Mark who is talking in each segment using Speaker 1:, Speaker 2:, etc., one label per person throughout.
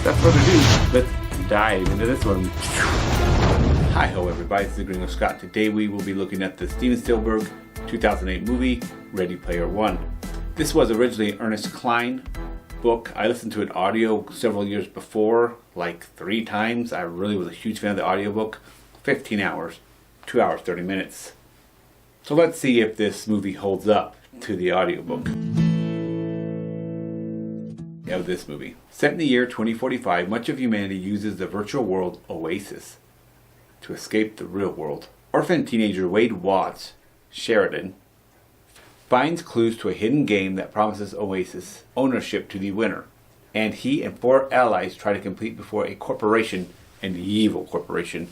Speaker 1: Without further ado, let's dive into this one. Hi-ho everybody, this is Gringo Scott. Today we will be looking at the Steven Spielberg 2008 movie, Ready Player One. This was originally an Ernest Cline book. I listened to it audio several years before, like 3 times. I really was a huge fan of the audiobook. 15 hours, 2 hours, 30 minutes. So let's see if this movie holds up to the audiobook of this movie. Set in the year 2045, much of humanity uses the virtual world Oasis to escape the real world. Orphan teenager Wade Watts Sheridan finds clues to a hidden game that promises Oasis ownership to the winner, and he and 4 allies try to complete before a corporation, an evil corporation,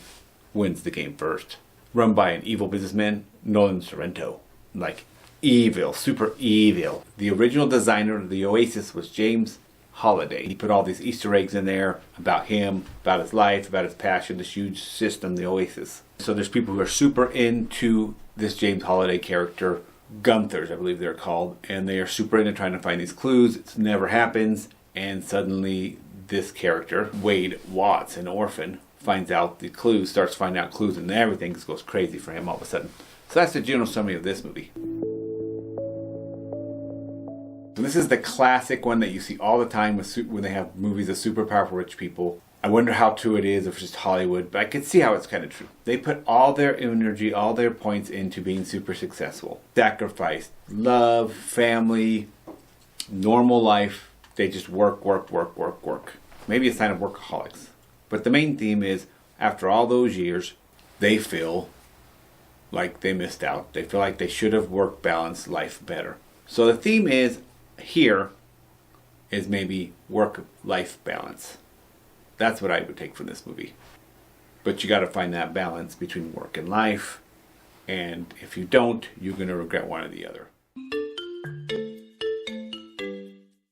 Speaker 1: wins the game first. Run by an evil businessman, Nolan Sorrento. Like, evil, super evil. The original designer of the Oasis was James Holiday. He put all these Easter eggs in there about him, about his life, about his passion, this huge system, the Oasis. So there's people who are super into this James Holiday character, Gunthers, I believe they're called, and they are super into trying to find these clues. It never happens, and suddenly this character, Wade Watts, an orphan, finds out the clues, starts finding out clues, and everything just goes crazy for him all of a sudden. So that's the general summary of this movie. And this is the classic one that you see all the time when they have movies of super powerful rich people. I wonder how true it is, if it's just Hollywood, but I could see how it's kind of true. They put all their energy, all their points into being super successful. Sacrifice, love, family, normal life. They just work. Maybe a sign of workaholics. But the main theme is, after all those years, they feel like they missed out. They feel like they should have work-balanced life better. So the theme is, here, is maybe work-life balance. That's what I would take from this movie. But you got to find that balance between work and life. And if you don't, you're going to regret one or the other.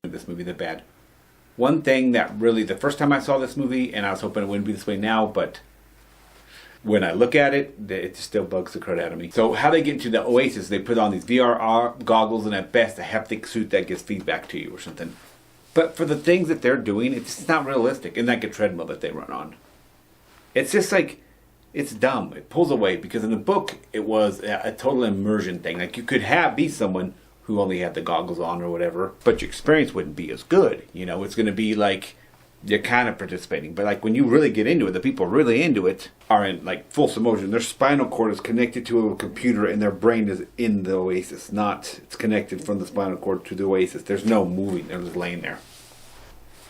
Speaker 1: This movie, the bad. One thing that really, the first time I saw this movie, and I was hoping it wouldn't be this way now, but when I look at it, it still bugs the crud out of me. So how they get into the Oasis, they put on these VR goggles and at best a hefty suit that gives feedback to you or something. But for the things that they're doing, it's just not realistic. And like a treadmill that they run on. It's just like, it's dumb. It pulls away because in the book, it was a total immersion thing. Like you could be someone who only had the goggles on or whatever, but your experience wouldn't be as good. You know, it's going to be like, you're kind of participating. But like when you really get into it, the people really into it are in like full submersion. Their spinal cord is connected to a computer and their brain is in the Oasis. It's connected from the spinal cord to the Oasis. There's no moving. They're just laying there.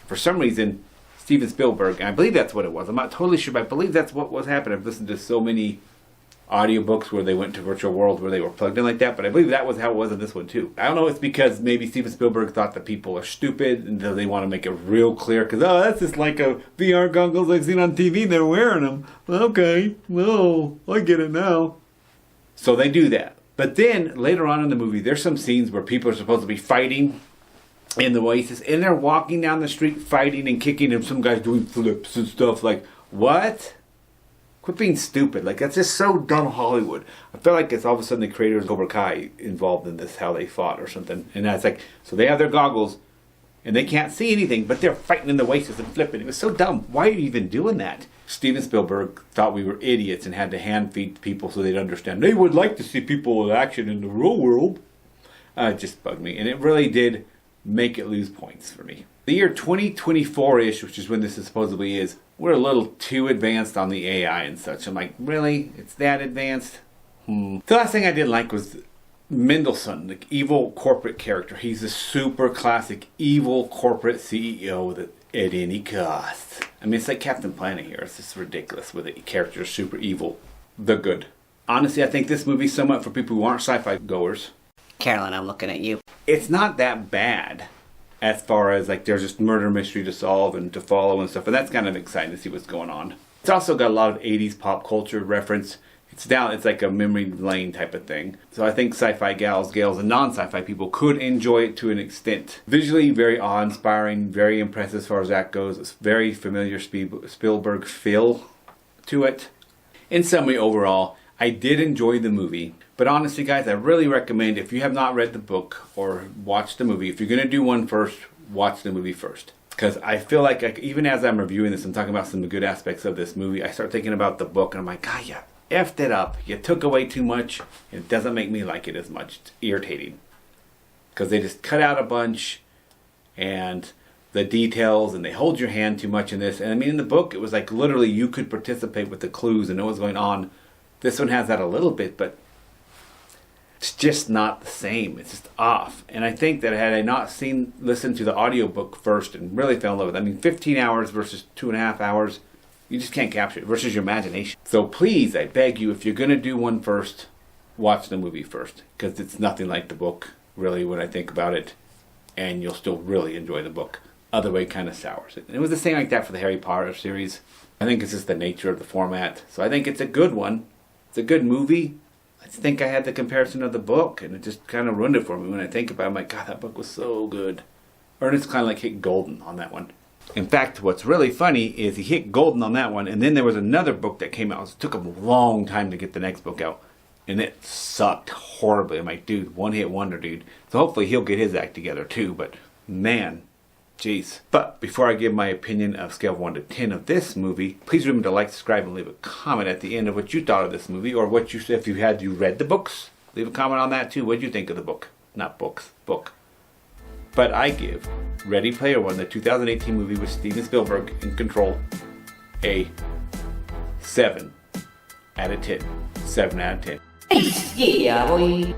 Speaker 1: For some reason, Steven Spielberg, and I believe that's what it was. I'm not totally sure, but I believe that's what was happening. I've listened to so many audiobooks where they went to virtual world where they were plugged in like that, but I believe that was how it was in this one too. I don't know if it's because maybe Steven Spielberg thought that people are stupid and they want to make it real clear because, oh, that's just like a VR goggles I've seen on TV, they're wearing them. Okay, well, I get it now. So they do that. But then, later on in the movie, there's some scenes where people are supposed to be fighting in the Oasis, and they're walking down the street fighting and kicking, and some guys doing flips and stuff. Like, what? Quit being stupid. Like, that's just so dumb Hollywood. I feel like it's all of a sudden the creators of Cobra Kai involved in this, how they fought or something. And that's like, so they have their goggles, and they can't see anything, but they're fighting in the Oasis and flipping. It was so dumb. Why are you even doing that? Steven Spielberg thought we were idiots and had to hand feed people so they'd understand. They would like to see people with action in the real world. It just bugged me. And it really did make it lose points for me. The year 2024-ish, which is when this supposedly is, we're a little too advanced on the AI and such. I'm like, really? It's that advanced? The last thing I didn't like was Mendelsohn, the evil corporate character. He's a super classic evil corporate CEO that at any cost. I mean, it's like Captain Planet here. It's just ridiculous with the character super evil. The good. Honestly, I think this movie's somewhat for people who aren't sci-fi goers.
Speaker 2: Carolyn, I'm looking at you.
Speaker 1: It's not that bad as far as like there's just murder mystery to solve and to follow and stuff, and that's kind of exciting to see what's going on. It's also got a lot of 80s pop culture reference. It's like a memory lane type of thing. So I think sci-fi gals, and non-sci-fi people could enjoy it to an extent. Visually very awe-inspiring, very impressive as far as that goes. It's very familiar Spielberg feel to it. In summary, overall, I did enjoy the movie. But honestly, guys, I really recommend, if you have not read the book or watched the movie, if you're going to do one first, watch the movie first. Because I feel like even as I'm reviewing this, I'm talking about some good aspects of this movie, I start thinking about the book, and I'm like, God, you effed it up. You took away too much. It doesn't make me like it as much. It's irritating. Because they just cut out a bunch, and the details, and they hold your hand too much in this. And I mean, in the book, it was like literally you could participate with the clues and know what's going on. This one has that a little bit, but it's just not the same. It's just off. And I think that had I not listened to the audiobook first and really fell in love with it, I mean, 15 hours versus 2.5 hours, you just can't capture it versus your imagination. So please, I beg you, if you're going to do one first, watch the movie first. Because it's nothing like the book, really, when I think about it. And you'll still really enjoy the book. Other way kind of sours it. And it was the same like that for the Harry Potter series. I think it's just the nature of the format. So I think it's a good one. It's a good movie. I think I had the comparison of the book, and it just kind of ruined it for me when I think about it. I'm like, God, that book was so good. Ernest kind of like hit golden on that one. In fact, what's really funny is he hit golden on that one, and then there was another book that came out. It took him a long time to get the next book out, and it sucked horribly. I'm like, dude, one hit wonder, dude. So hopefully he'll get his act together too, but man, jeez. But before I give my opinion of scale of 1 to 10 of this movie, please remember to like, subscribe, and leave a comment at the end of what you thought of this movie, or what you, if you read the books, leave a comment on that too. What did you think of the book? Not books, book. But I give Ready Player One, the 2018 movie with Steven Spielberg in control, a 7 out of 10. 7 out of 10.
Speaker 2: Yeah, boy.